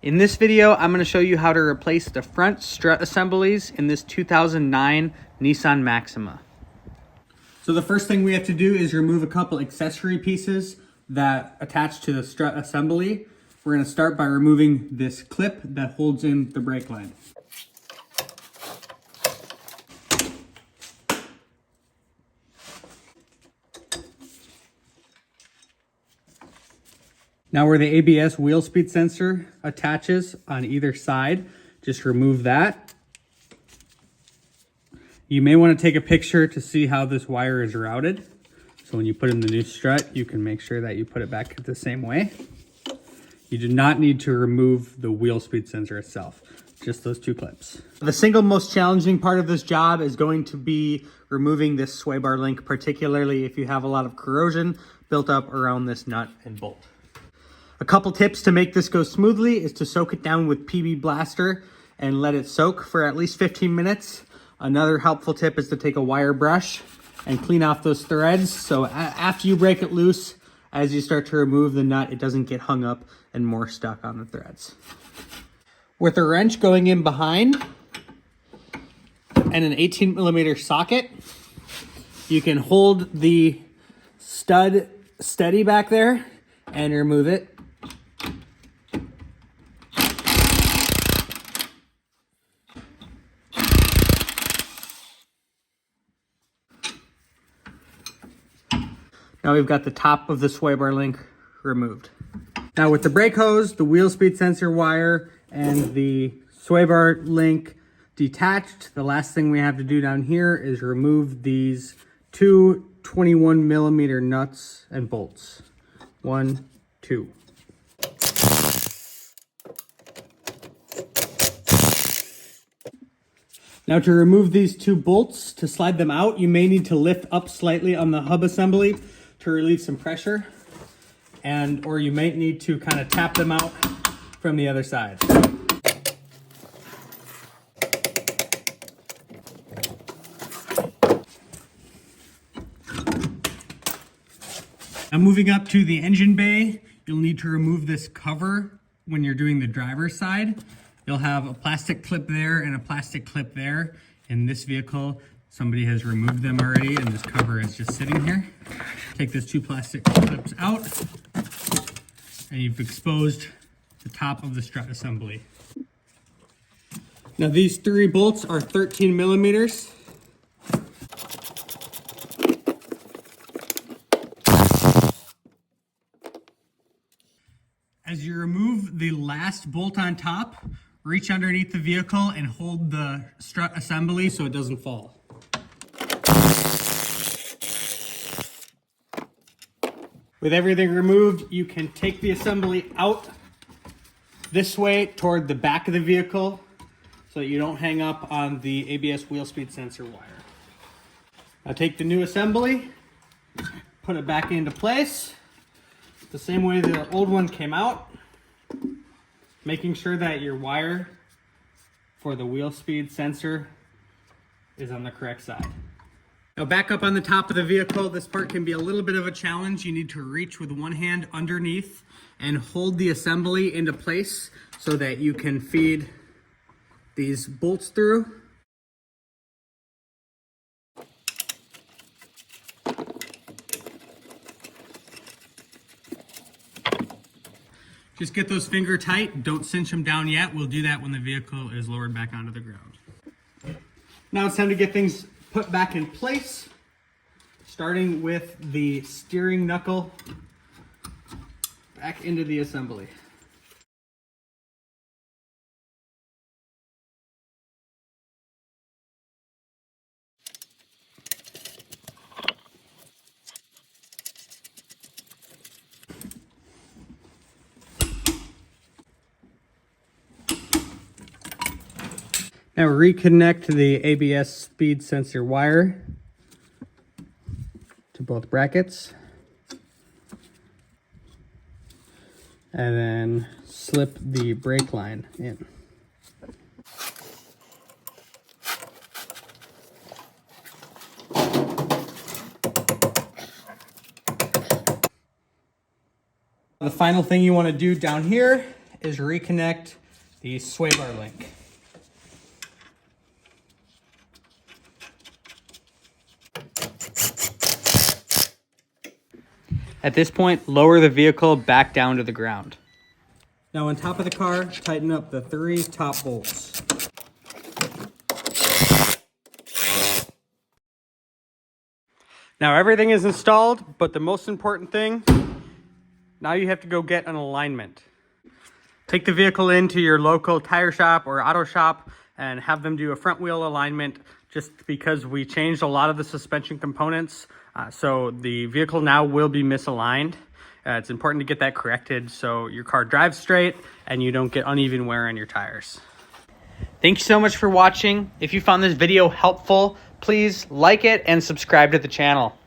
In this video, I'm going to show you how to replace the front strut assemblies in this 2009 Nissan Maxima. So the first thing we have to do is remove a couple accessory pieces that attach to the strut assembly. We're going to start by removing this clip that holds in the brake line. Now where the ABS wheel speed sensor attaches on either side, just remove that. You may want to take a picture to see how this wire is routed. So when you put in the new strut, you can make sure that you put it back the same way. You do not need to remove the wheel speed sensor itself, just those two clips. The single most challenging part of this job is going to be removing this sway bar link, particularly if you have a lot of corrosion built up around this nut and bolt. A couple tips to make this go smoothly is to soak it down with PB Blaster and let it soak for at least 15 minutes. Another helpful tip is to take a wire brush and clean off those threads. So after you break it loose, as you start to remove the nut, it doesn't get hung up and more stuck on the threads. With a wrench going in behind and an 18mm socket, you can hold the stud steady back there and remove it. Now we've got the top of the sway bar link removed. Now with the brake hose, the wheel speed sensor wire, and the sway bar link detached, the last thing we have to do down here is remove these two 21mm nuts and bolts. 1, 2. Now to remove these two bolts, to slide them out, you may need to lift up slightly on the hub assembly to relieve some pressure, or you might need to kind of tap them out from the other side. Now moving up to the engine bay, you'll need to remove this cover when you're doing the driver's side. You'll have a plastic clip there and a plastic clip there. In this vehicle, somebody has removed them already and this cover is just sitting here. Take those two plastic clips out and you've exposed the top of the strut assembly. Now these three bolts are 13mm. As you remove the last bolt on top, reach underneath the vehicle and hold the strut assembly so it doesn't fall. With everything removed, you can take the assembly out this way toward the back of the vehicle so that you don't hang up on the ABS wheel speed sensor wire. Now take the new assembly, put it back into place the same way the old one came out, making sure that your wire for the wheel speed sensor is on the correct side. Now back up on the top of the vehicle, this part can be a little bit of a challenge. You need to reach with one hand underneath and hold the assembly into place so that you can feed these bolts through. Just get those finger tight, don't cinch them down yet. We'll do that when the vehicle is lowered back onto the ground. Now it's time to get things put back in place, starting with the steering knuckle back into the assembly. Now reconnect the ABS speed sensor wire to both brackets. And then slip the brake line in. The final thing you want to do down here is reconnect the sway bar link. At this point, lower the vehicle back down to the ground. Now on top of the car, tighten up the 3 top bolts. Now everything is installed, but the most important thing, now you have to go get an alignment. Take the vehicle into your local tire shop or auto shop and have them do a front wheel alignment, just because we changed a lot of the suspension components. So the vehicle now will be misaligned. It's important to get that corrected so your car drives straight and you don't get uneven wear on your tires. Thank you so much for watching. If you found this video helpful, please like it and subscribe to the channel.